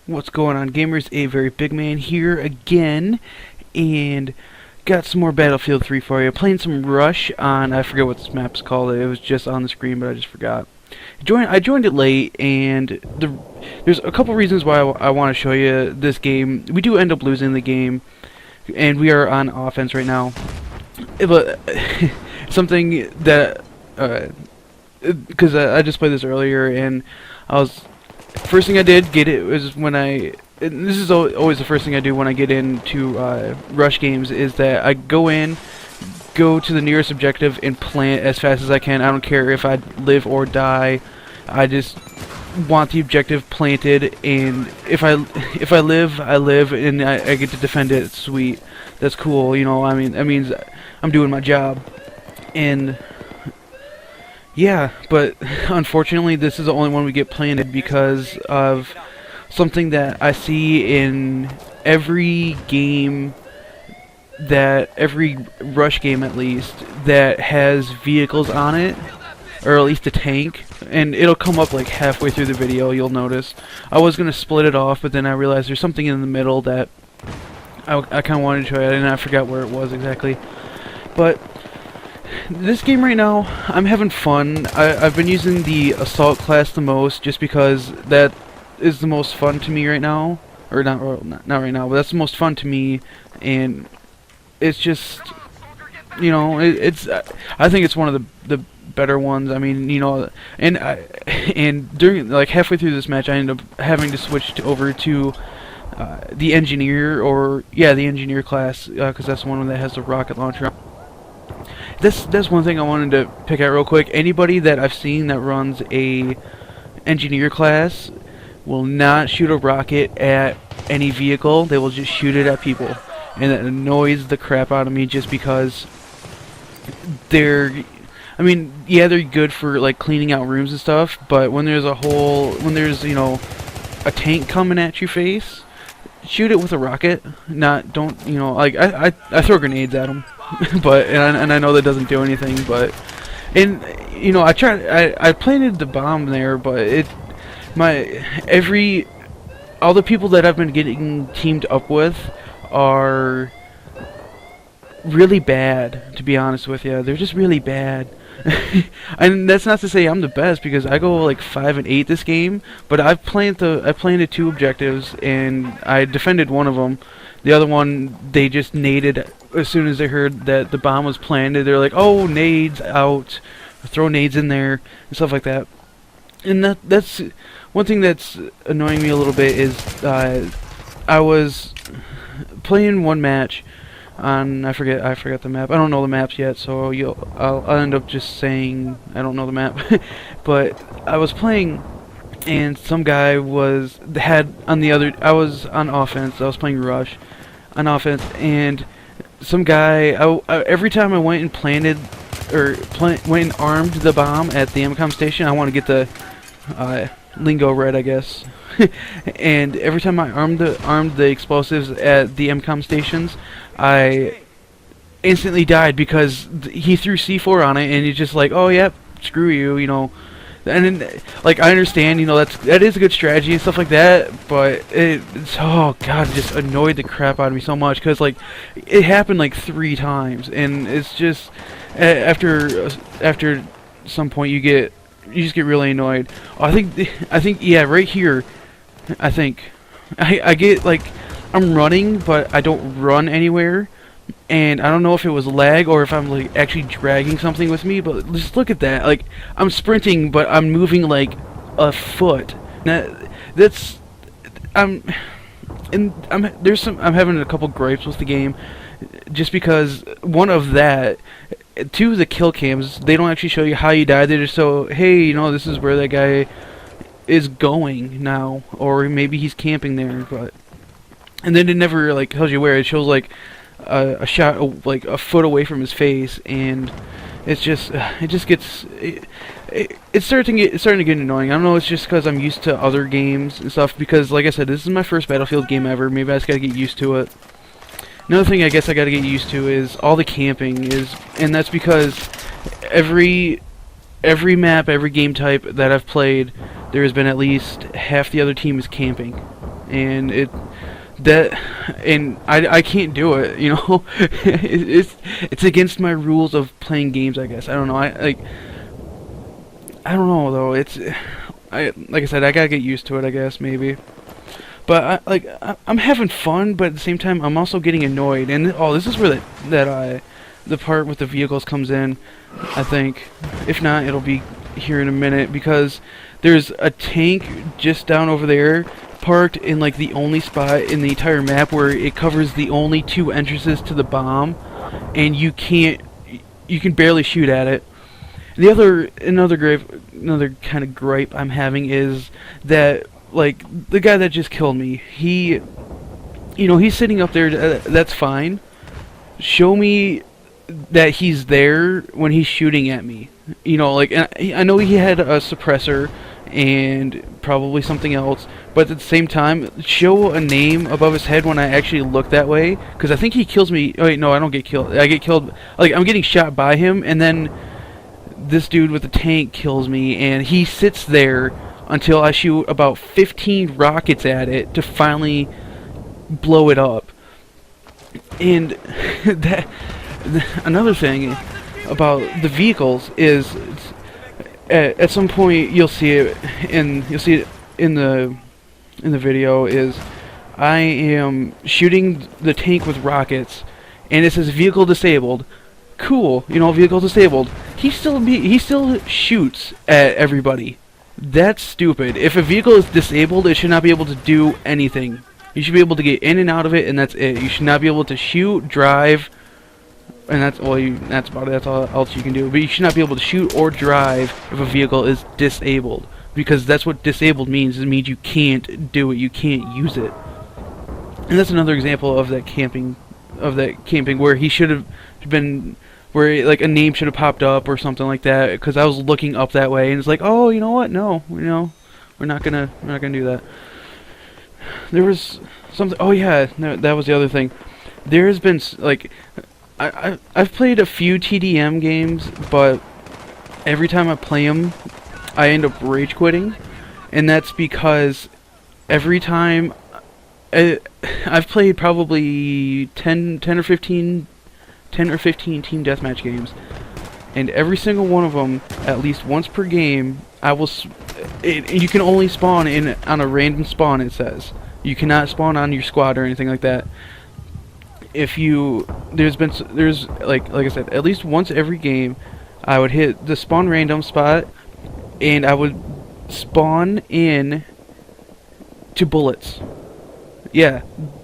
What's going on, gamers? A very big man here again, and got some more Battlefield 3 for you. Playing some Rush on, I forget what this map's called. It was just on the screen, but I just forgot. I joined it late, and there's a couple reasons why I want to show you this game. We do end up losing the game, and we are on offense right now. But something that, because I just played this earlier, and I was. First thing I did was when and this is always the first thing I do when I get into Rush games, is that I go to the nearest objective and plant as fast as I can. I don't care if I live or die. I just want the objective planted, and if I live, I live, and I get to defend it. Sweet, that's cool. You know, I mean, that means I'm doing my job, and. Yeah, but unfortunately this is the only one we get planted because of something that I see in every game, every Rush game at least, that has vehicles on it, or at least a tank, and it'll come up like halfway through the video, you'll notice. I was going to split it off, but then I realized there's something in the middle that I kind of wanted to show you, and I forgot where it was exactly. But this game right now, I'm having fun. I've been using the assault class the most, just because that is the most fun to me right now. Or not right now, but that's the most fun to me. And it's just, you know, I think it's one of the better ones. I mean, you know, and during like halfway through this match, I ended up having to switch over to the engineer, the engineer class, because that's the one that has the rocket launcher. That's one thing I wanted to pick out real quick. Anybody that I've seen that runs a engineer class will not shoot a rocket at any vehicle. They will just shoot it at people, and that annoys the crap out of me, just because they're, I mean, yeah, they're good for like cleaning out rooms and stuff, but when there's you know, a tank coming at your face, shoot it with a rocket. Don't, you know, like I throw grenades at them. But and I know that doesn't do anything, but you know, I planted the bomb there, but all the people that I've been getting teamed up with are really bad, to be honest with you. They're just really bad. And that's not to say I'm the best, because I go like 5 and 8 this game, but I planted 2 objectives and I defended one of them. The other one, they just naded as soon as they heard that the bomb was planted. They're like, "Oh, nades out! Throw nades in there," and stuff like that. And that's one thing that's annoying me a little bit. Is I was playing one match on, I forgot the map. I don't know the maps yet, so I'll end up just saying I don't know the map. But I was playing, and some guy I was on offense. I was playing Rush on offense, and some guy, every time I went and planted, or went and armed the bomb at the MCOM station, I want to get the lingo right, I guess. And every time I armed the explosives at the MCOM stations, I instantly died, because he threw C4 on it, and he's just like, "Oh, yep, screw you," you know. And then, like, I understand, you know, that is a good strategy and stuff like that, but oh god, it just annoyed the crap out of me so much, because like it happened like 3 times, and it's just after some point you just get really annoyed. I think yeah, right here, I think I get like, I'm running, but I don't run anywhere. And I don't know if it was lag or if I'm like actually dragging something with me, but just look at that. Like, I'm sprinting, but I'm moving like a foot. Now, I'm having a couple gripes with the game, just because one of that, 2 of the kill cams, they don't actually show you how you died. They just so, hey, you know, this is where that guy is going now, or maybe he's camping there, and then it never like tells you where. It shows like a shot like a foot away from his face, and it's starting to get annoying. I don't know, it's just because I'm used to other games and stuff, because like I said, this is my first Battlefield game ever. Maybe I just gotta get used to it. Another thing I guess I gotta get used to is all the camping and that's because every map, every game type that I've played, there has been at least half the other team is camping. and I can't do it, you know. It's against my rules of playing games, I guess. I don't know. I don't know though. Like I said, I gotta get used to it, I guess, maybe. But I'm having fun, but at the same time, I'm also getting annoyed. And this is where the part with the vehicles comes in, I think. If not, it'll be here in a minute, because there's a tank just down over there, parked in like the only spot in the entire map where it covers the only 2 entrances to the bomb, and you can barely shoot at it. Another kind of gripe I'm having is that, like, the guy that just killed me, he's sitting up there. That's fine. Show me that he's there when he's shooting at me. Like, I know he had a suppressor and probably something else, but at the same time, show a name above his head when I actually look that way, because I think he kills me. Oh wait, no, I don't get killed. I get killed. Like, I'm getting shot by him, and then this dude with the tank kills me, and he sits there until I shoot about 15 rockets at it to finally blow it up. And another thing about the vehicles is, at some point you'll see it in the video, is I am shooting the tank with rockets, and it says vehicle disabled. Cool, vehicle disabled. He still shoots at everybody. That's stupid. If a vehicle is disabled, it should not be able to do anything. You should be able to get in and out of it, and that's it. You should not be able to shoot, drive, and that's about it. That's all else you can do. But you should not be able to shoot or drive if a vehicle is disabled, because that's what disabled means. It means you can't do it. You can't use it. And that's another example of that camping, where he should have been, where like a name should have popped up or something like that, because I was looking up that way, and it's like, oh, you know what? No, we're not gonna do that. There was something. Oh yeah, no, that was the other thing. There's been like, I've played a few TDM games, but every time I play them, I end up rage quitting, and that's because every time I've played probably 10 or 15 team deathmatch games, and every single one of them, at least once per game, you can only spawn on a random spawn. It says you cannot spawn on your squad or anything like that. There's like I said, at least once every game, I would hit the spawn random spot, and I would spawn in to bullets. Yeah,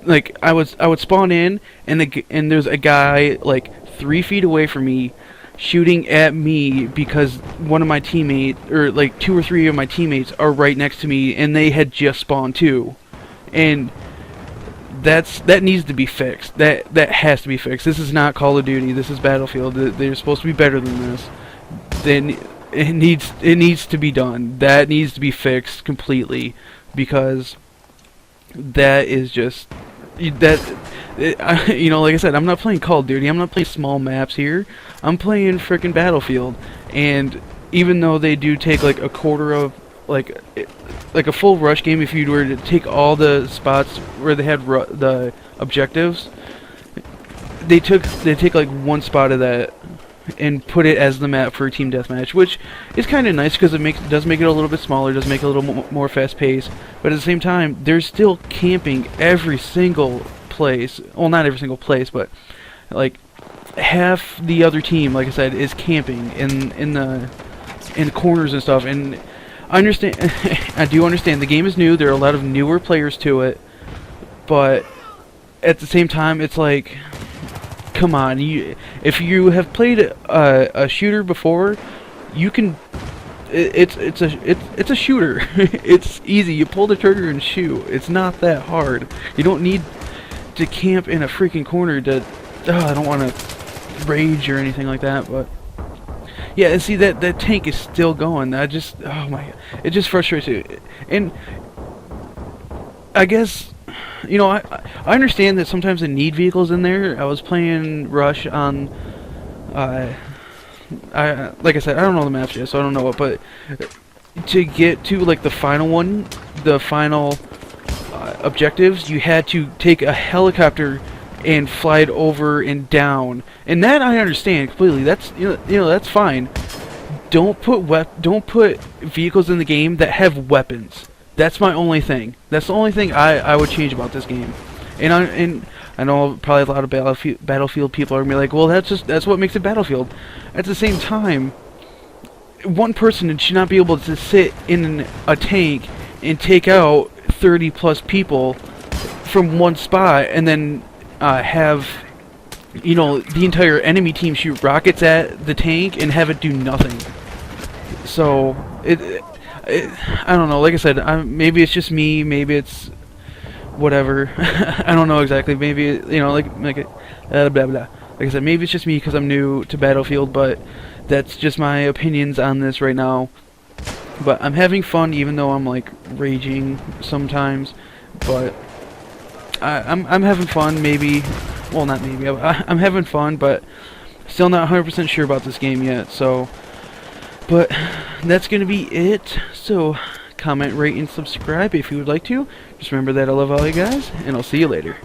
like I would spawn in, and there's a guy like 3 feet away from me shooting at me, because one of my teammates, or like 2 or 3 of my teammates, are right next to me, and they had just spawned too. And that needs to be fixed. That has to be fixed. This is not Call of Duty. This is Battlefield. They're supposed to be better than this. Then it needs to be done. That needs to be fixed completely, because that is just like I said, I'm not playing Call of Duty. I'm not playing small maps here. I'm playing frickin' Battlefield. And even though they do take like a quarter of like a full rush game, if you were to take all the spots where they had the objectives, they take like one spot of that and put it as the map for a team deathmatch, which is kind of nice, because it does make it a little bit smaller, does make it a little more fast paced. But at the same time, there's still camping every single place. Well, not every single place, but like half the other team, like I said, is camping in the corners and stuff. And I understand. I do understand the game is new. There are a lot of newer players to it, but at the same time, it's like, come on, if you have played a shooter before, you can. It's a shooter. It's easy. You pull the trigger and shoot. It's not that hard. You don't need to camp in a freaking corner to. I don't want to rage or anything like that, but yeah. And see, that tank is still going. Oh my god, it just frustrates you. And I guess, I understand that sometimes they need vehicles in there. I was playing Rush on, like I said, I don't know the maps yet, so I don't know it, but to get to like the final one, the final objectives, you had to take a helicopter and fly it over and down. And that I understand completely. That's that's fine. Don't put vehicles in the game that have weapons. That's my only thing. That's the only thing I would change about this game. And I know probably a lot of Battlefield people are gonna be like, well, that's what makes it Battlefield. At the same time, one person should not be able to sit in a tank and take out 30 plus people from one spot and then have the entire enemy team shoot rockets at the tank and have it do nothing. So I don't know. Like I said, maybe it's just me. Maybe it's whatever. I don't know exactly. Maybe like blah blah. Like I said, maybe it's just me because I'm new to Battlefield, but that's just my opinions on this right now. But I'm having fun, even though I'm like raging sometimes. But I'm having fun. Maybe, well, not maybe. I'm having fun, but still not 100% sure about this game yet. So, but that's gonna be it. So, comment, rate, and subscribe if you would like to. Just remember that I love all you guys, and I'll see you later.